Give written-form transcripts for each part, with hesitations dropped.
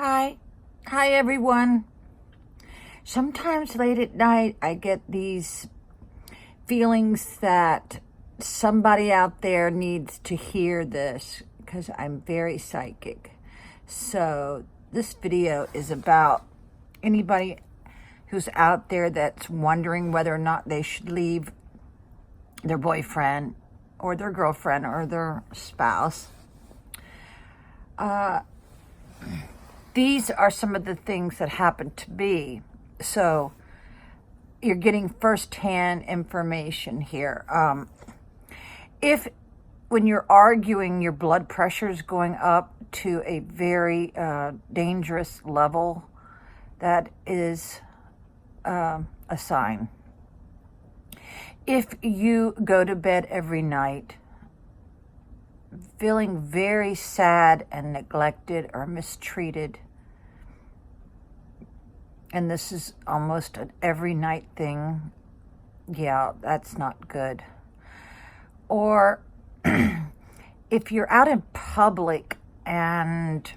Hi. Hi, everyone. Sometimes late at night, I get these feelings that somebody out there needs to hear this because I'm very psychic. So, this video is about anybody who's out there that's wondering whether or not they should leave their boyfriend or their girlfriend or their spouse. These are some of the things that happen to me. So you're getting firsthand information here. If when you're arguing, your blood pressure is going up to a very dangerous level, that is a sign. If you go to bed every night feeling very sad and neglected or mistreated, and this is almost an every night thing, yeah, that's not good. Or if you're out in public and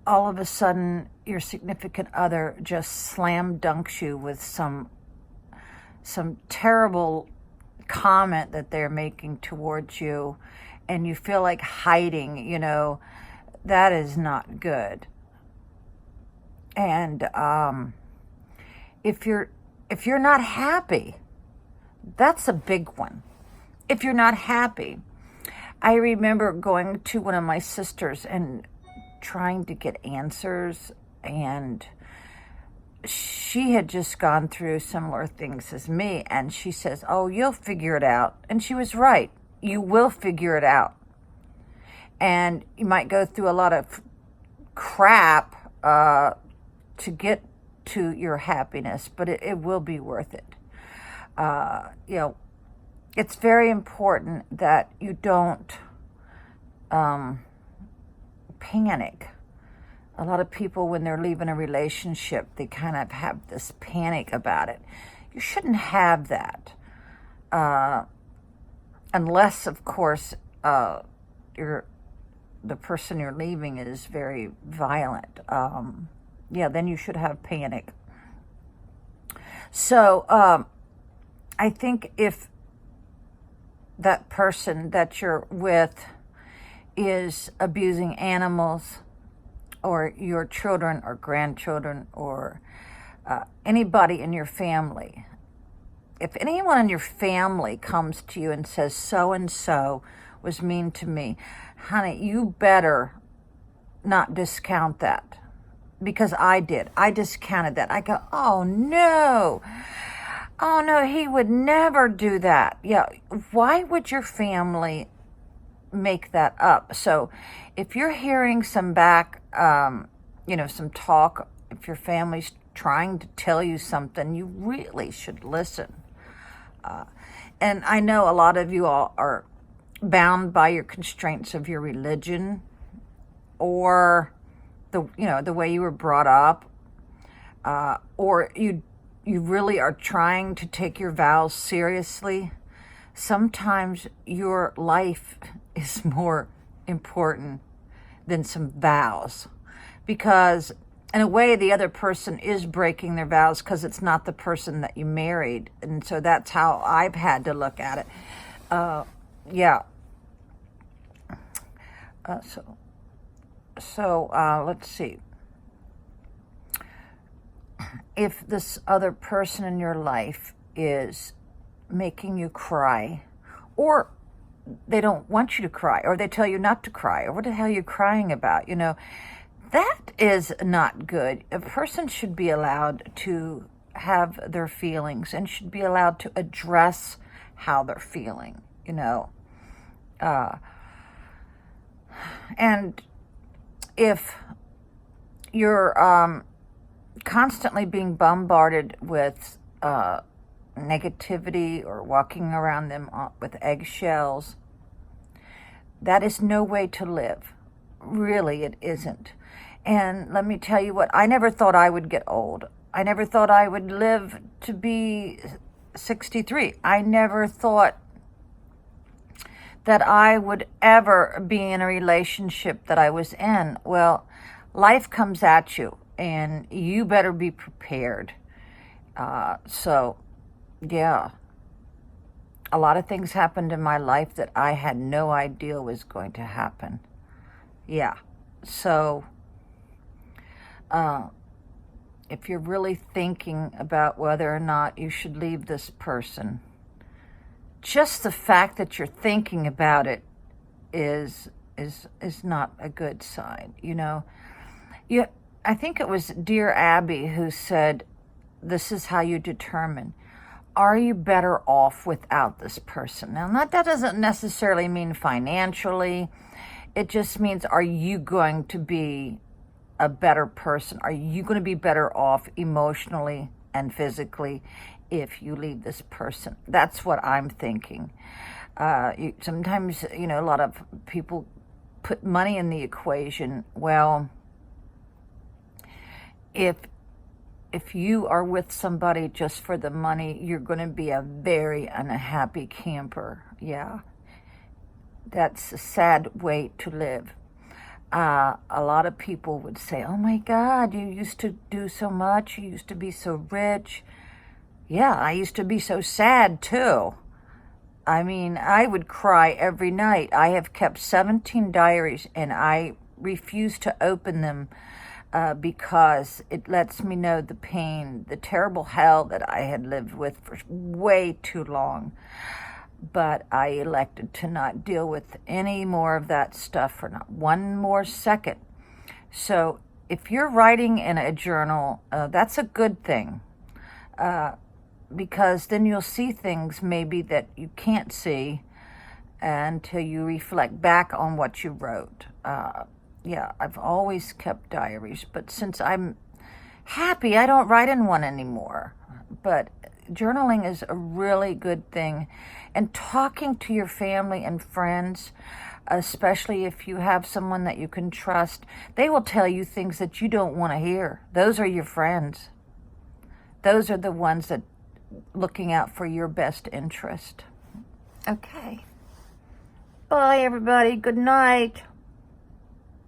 all of a sudden your significant other just slam dunks you with some terrible comment that they're making towards you, and you feel like hiding, that is not good. And if you're not happy, that's a big one. If you're not happy, I remember going to one of my sisters and trying to get answers, and she had just gone through similar things as me, and she says, "Oh, you'll figure it out." And she was right. You will figure it out. And you might go through a lot of crap to get to your happiness, but it will be worth it. It's very important that you don't panic. A lot of people, when they're leaving a relationship, they kind of have this panic about it. You shouldn't have that. Unless, of course, the person you're leaving is very violent. Then you should have panic. So I think if that person that you're with is abusing animals, or your children or grandchildren, or anybody in your family, if anyone in your family comes to you and says, "So-and-so was mean to me," honey, you better not discount that. Because I did. I discounted that. I go, oh no, he would never do that. Yeah, why would your family make that up? So if you're hearing some some talk, if your family's trying to tell you something, you really should listen. And I know a lot of you all are bound by your constraints of your religion, or the way you were brought up, or you really are trying to take your vows seriously. Sometimes your life is more important than some vows, because in a way the other person is breaking their vows because it's not the person that you married. And so that's how I've had to look at it. Let's see. If this other person in your life is making you cry, or they don't want you to cry, or they tell you not to cry, or what the hell are you crying about? That is not good. A person should be allowed to have their feelings and should be allowed to address how they're feeling, and if you're constantly being bombarded with negativity, or walking around them with eggshells, that is no way to live. Really, it isn't. And let me tell you what, I never thought I would get old. I never thought I would live to be 63. I never thought that I would ever be in a relationship that I was in. Well, life comes at you, and you better be prepared. So, yeah, a lot of things happened in my life that I had no idea was going to happen. Yeah, so if you're really thinking about whether or not you should leave this person, just the fact that you're thinking about it is not a good sign. I think it was Dear Abby who said, this is how you determine, are you better off without this person? Now, that doesn't necessarily mean financially. It just means, are you going to be a better person? Are you going to be better off emotionally and physically if you leave this person? That's what I'm thinking. Sometimes, a lot of people put money in the equation. Well, if you are with somebody just for the money, you're going to be a very unhappy camper. Yeah, that's a sad way to live. A lot of people would say, oh my God, you used to do so much. You used to be so rich. Yeah, I used to be so sad too. I mean, I would cry every night. I have kept 17 diaries, and I refuse to open them because it lets me know the pain, the terrible hell that I had lived with for way too long. But I elected to not deal with any more of that stuff for not one more second. So if you're writing in a journal, that's a good thing, because then you'll see things maybe that you can't see until you reflect back on what you wrote. Yeah, I've always kept diaries, but since I'm happy, I don't write in one anymore. But journaling is a really good thing. And talking to your family and friends, especially if you have someone that you can trust, they will tell you things that you don't want to hear. Those are your friends. Those are the ones that looking out for your best interest. Okay. Bye, everybody. Good night.